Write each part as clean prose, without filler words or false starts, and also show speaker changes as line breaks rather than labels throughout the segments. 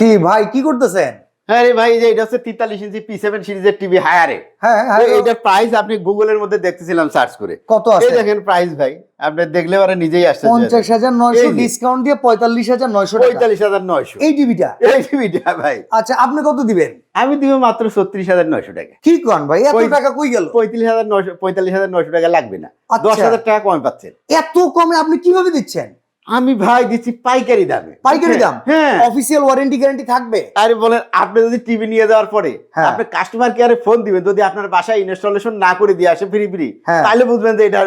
কি ভাই কি করতেছেন?
হ্যাঁ রে ভাই, যে এটা হচ্ছে 43 ইঞ্চি P7 সিরিজের টিভি হায়ারে।
হ্যাঁ হ্যাঁ,
এটার প্রাইস আপনি গুগলের মধ্যে দেখতেছিলাম সার্চ করে।
কত
এই
আছে?
দেখেন প্রাইস ভাই, আপনি দেখলে পরে নিজেই আশ্চর্য হবেন।
50,900
এই যে,
ডিসকাউন্ট দিয়ে 45,900 টাকা
45,900
এই টিভিটা।
এই টিভিটা ভাই।
আচ্ছা আপনি কত দিবেন?
আমি দিব মাত্র 36,900 টাকা।
কি কোন ভাই, এত
ওই-
টাকা কই গেল?
45,900 টাকা লাগবে না,
আচ্ছা।
10,000 টাকা কমে পাচ্ছেন।
এত কমে আপনি কিভাবে দিচ্ছেন?
আমি ভাই দিচ্ছি পাইকারি দামে।
পাইকারি দাম?
হ্যাঁ।
অফিসিয়াল ওয়ারেন্টি গ্যারান্টি থাকবে?
আরে বলেন, আপনি যদি টিভি নিয়ে যাওয়ার পরে
হ্যাঁ।
আপনি কাস্টমার কেয়ারে ফোন দিবেন, যদি আপনার বাসায় ইনস্টলেশন না করে দিয়ে আসে ফ্রি,
হ্যাঁ।
তাহলে বুঝবেন যে এটা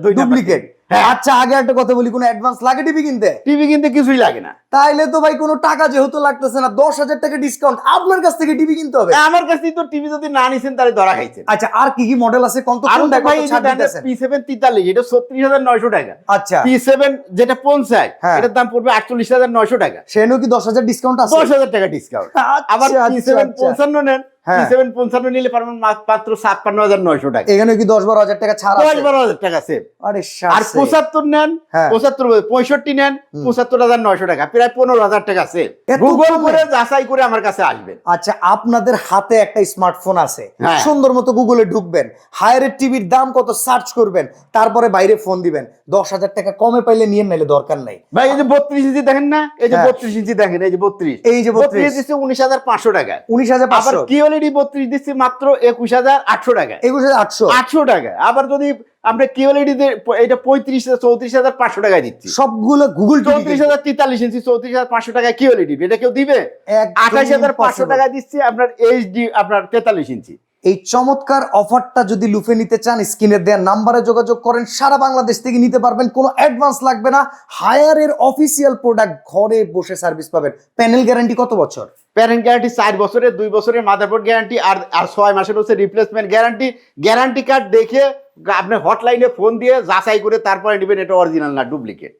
ডুপ্লিকেট।
হ্যাঁ।
আচ্ছা আগে একটা কথা বলি, কোনো অ্যাডভান্স লাগে টিভি কিনতে?
টিভি কিনতে কিছুই লাগে না।
তাইলে তো ভাই কোনো টাকা যেহেতু লাগতেছে না, 10,000 টাকা ডিসকাউন্ট, আপনার কাছ থেকে টিভি কিনতে হবে।
আমার কাছে তো টিভি যদি না নিছেন তাহলে ধরা খাইছেন।
আচ্ছা আর কি কি মডেল আছে কোন তো?
আর
কোনটা
ভাই
কত ছাড় দিতেছেন?
P7 43, এটা 36,900 টাকা।
আচ্ছা
P7 যেটা 50,
হ্যাঁ।
এটার দাম পড়বে 48,900 টাকা।
সেনও কি 10,000 ডিসকাউন্ট আছে?
10,000 টাকা ডিসকাউন্ট।
আচ্ছা,
আবার
আচ্ছা,
P7
আচ্ছা।
55 নেন,
হ্যাঁ।
P7 55 নিলে পারবেন মাত্র 56,900 টাকা।
এখানে কি 10-12,000 টাকা ছাড় আছে?
10-12,000 টাকা সেভ।
আরে
আর
শাসে।
75 নেন,
হ্যাঁ।
65 নেন, 75,900 টাকা, প্রায় 15,000 টাকা সেভ।
এত
গুগল
কমে?
করে যাচাই করে আমার কাছে আসবেন।
আচ্ছা আপনাদের হাতে একটা স্মার্টফোন আছে,
হ্যাঁ।
সুন্দর মতো গুগলে ঢুকবেন, হায়ারের টিভির দাম কত সার্চ করবেন, তারপরে বাইরে ফোন দিবেন, 10,000 টাকা কমে পাইলে নিয়ে নাইলে দরকার নাই।
ভাই এই যে 32 ইঞ্চি দেখেন না, এই যে
হ্যাঁ।
32 ইঞ্চি দেখেন, এই যে 32,
এই যে 32
দিচ্ছে 19,500 টাকা।
19,500,
আবার QLED 32 দিচ্ছি মাত্র 21,800 টাকা।
21,800,
800 টাকা। আবার যদি আমরা QLED এটা 34,500 টাকায় দিচ্ছি।
সবগুলো গুগল টিভি।
34,043 ইঞ্চি 34,500 টাকা QLED, এটা কেউ দিবে? 28,500 টাকা দিচ্ছি আপনার HD আপনার 43 ইঞ্চি।
এই চমৎকার অফারটা যদি লুফে নিতে চান, স্ক্রিনে দেওয়া নাম্বারে যোগাযোগ করেন, সারা বাংলাদেশ থেকে নিতে পারবেন, কোনো অ্যাডভান্স লাগবে না। হায়ারের অফিসিয়াল প্রোডাক্ট ঘরে বসে সার্ভিস পাবেন। প্যানেল গ্যারান্টি কত বছর?
প্যারেন্ট গ্যারান্টি 4 বছরের, 2 বছরের মাদারবোর্ড গ্যারান্টি, আর 6 মাসের হচ্ছে রিপ্লেসমেন্ট গ্যারান্টি। গ্যারান্টি কার্ড দেখে আপনি হটলাইনে ফোন দিয়ে যাচাই করে তারপরে নেবেন এটা অরিজিনাল না ডুপ্লিকেট।